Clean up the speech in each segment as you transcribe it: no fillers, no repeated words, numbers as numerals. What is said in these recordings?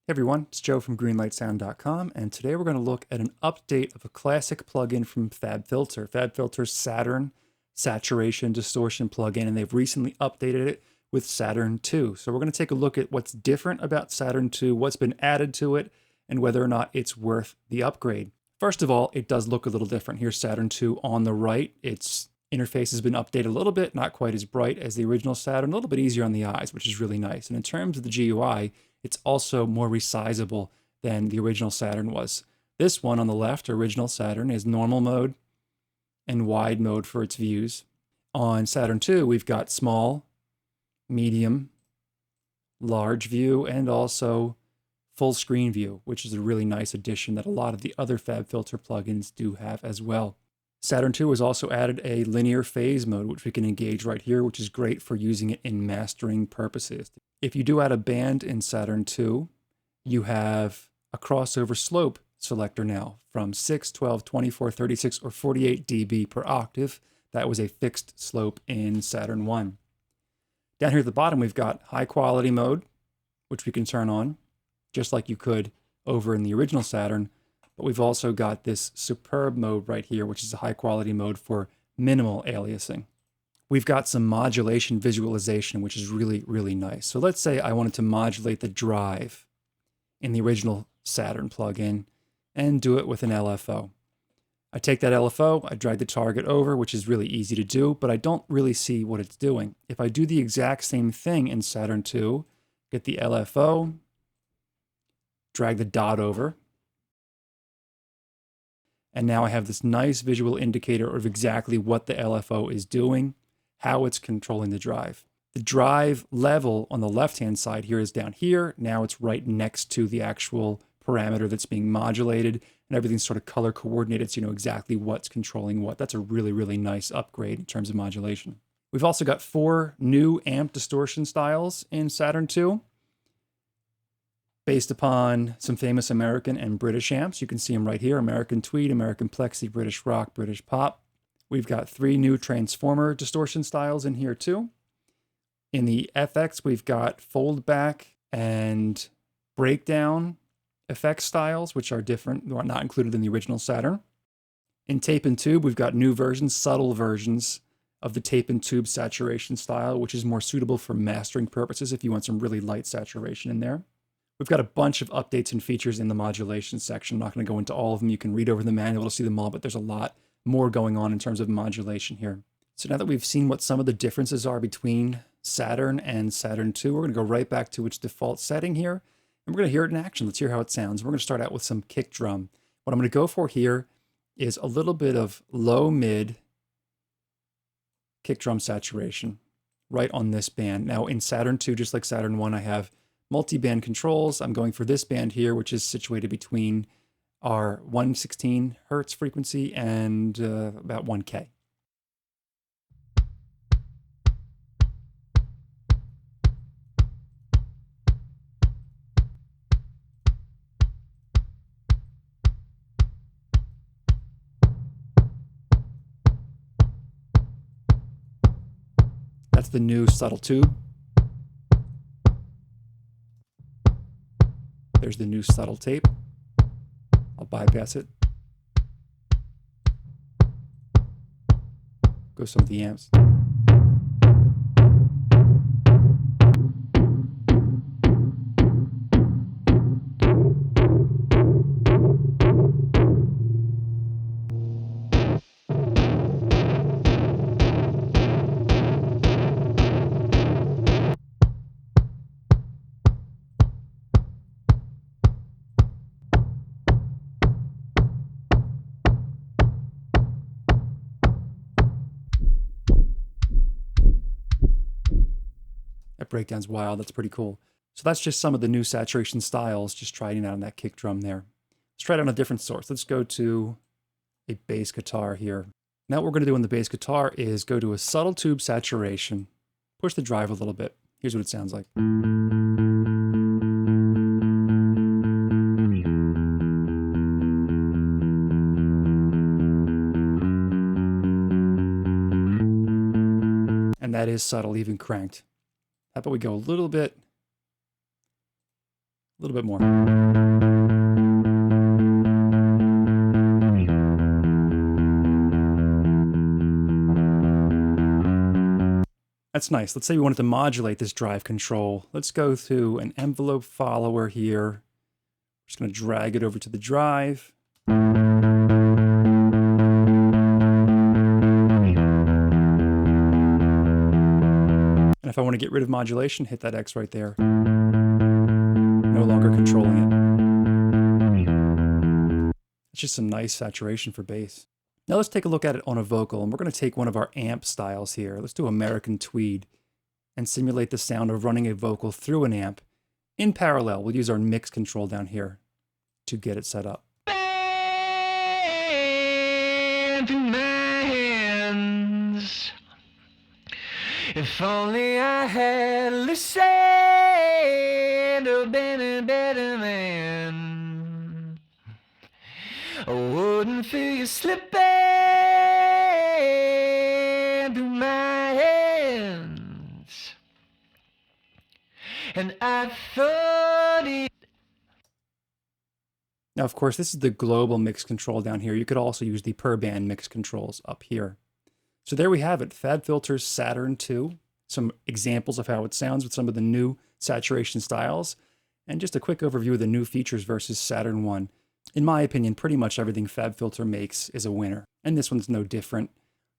Hey everyone, it's Joe from greenlightsound.com, and today we're going to look at an update of a classic plugin from FabFilter. FabFilter's Saturn Saturation Distortion plugin, and they've recently updated it with Saturn 2. So we're going to take a look at what's different about Saturn 2, what's been added to it, and whether or not it's worth the upgrade. First of all, it does look a little different. Here's Saturn 2 on the right. Its interface has been updated a little bit, not quite as bright as the original Saturn, a little bit easier on the eyes, which is really nice. And in terms of the GUI, it's also more resizable than the original Saturn was. This one on the left, original Saturn, is normal mode and wide mode for its views. On Saturn 2, we've got small, medium, large view, and also full screen view, which is a really nice addition that a lot of the other FabFilter plugins do have as well. Saturn 2 has also added a linear phase mode, which we can engage right here, which is great for using it in mastering purposes. If you do add a band in Saturn 2, you have a crossover slope selector now from 6, 12, 24, 36, or 48 dB per octave. That was a fixed slope in Saturn 1. Down here at the bottom, we've got high quality mode, which we can turn on, just like you could over in the original Saturn. But we've also got this superb mode right here, which is a high quality mode for minimal aliasing. We've got some modulation visualization, which is really, really nice. So let's say I wanted to modulate the drive in the original Saturn plugin and do it with an LFO. I take that LFO, I drag the target over, which is really easy to do, but I don't really see what it's doing. If I do the exact same thing in Saturn 2, get the LFO, drag the dot over, and now I have this nice visual indicator of exactly what the LFO is doing, how it's controlling the drive. The drive level on the left-hand side here is down here. Now it's right next to the actual parameter that's being modulated, and everything's sort of color coordinated so you know exactly what's controlling what. That's a really, really nice upgrade in terms of modulation. We've also got 4 new amp distortion styles in Saturn 2. Based upon some famous American and British amps. You can see them right here: American Tweed, American Plexi, British Rock, British Pop. We've got 3 new transformer distortion styles in here too. In the FX, we've got fold back and breakdown effect styles, which are different, not included in the original Saturn. In tape and tube, we've got new versions, subtle versions of the tape and tube saturation style, which is more suitable for mastering purposes if you want some really light saturation in there. We've got a bunch of updates and features in the modulation section. I'm not going to go into all of them. You can read over the manual to see them all, but there's a lot more going on in terms of modulation here. So now that we've seen what some of the differences are between Saturn and Saturn 2, we're going to go right back to its default setting here, and we're going to hear it in action. Let's hear how it sounds. We're going to start out with some kick drum. What I'm going to go for here is a little bit of low-mid kick drum saturation right on this band. Now in Saturn 2, just like Saturn 1, I have multi-band controls. I'm going for this band here, which is situated between our 116 hertz frequency and about 1K. That's the new subtle tube. There's the new subtle tape. I'll bypass it. Go some of the amps. That breakdown's wild. That's pretty cool. So that's just some of the new saturation styles, just trying it out on that kick drum there. Let's try it on a different source. Let's go to a bass guitar here. Now what we're going to do on the bass guitar is go to a subtle tube saturation, push the drive a little bit. Here's what it sounds like. And that is subtle, even cranked. How about we go a little bit A little bit more. That's nice. Let's say we wanted to modulate this drive control. Let's go to an envelope follower here. Just going to drag it over to the drive. And if I want to get rid of modulation, hit that X right there. No longer controlling it. It's just some nice saturation for bass. Now let's take a look at it on a vocal, and we're going to take one of our amp styles here. Let's do American Tweed and simulate the sound of running a vocal through an amp. In parallel, we'll use our mix control down here to get it set up. If only I had listened, or been a better man, I wouldn't feel you slipping through my hands. And I thought it. Now, of course, this is the global mix control down here. You could also use the per band mix controls up here. So there we have it, FabFilter's Saturn 2, some examples of how it sounds with some of the new saturation styles, and just a quick overview of the new features versus Saturn 1. In my opinion, pretty much everything FabFilter makes is a winner, and this one's no different.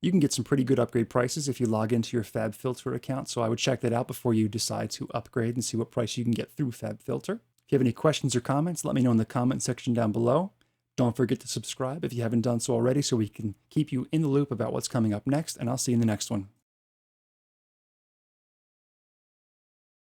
You can get some pretty good upgrade prices if you log into your FabFilter account, so I would check that out before you decide to upgrade and see what price you can get through FabFilter. If you have any questions or comments, let me know in the comment section down below. Don't forget to subscribe if you haven't done so already so we can keep you in the loop about what's coming up next, and I'll see you in the next one.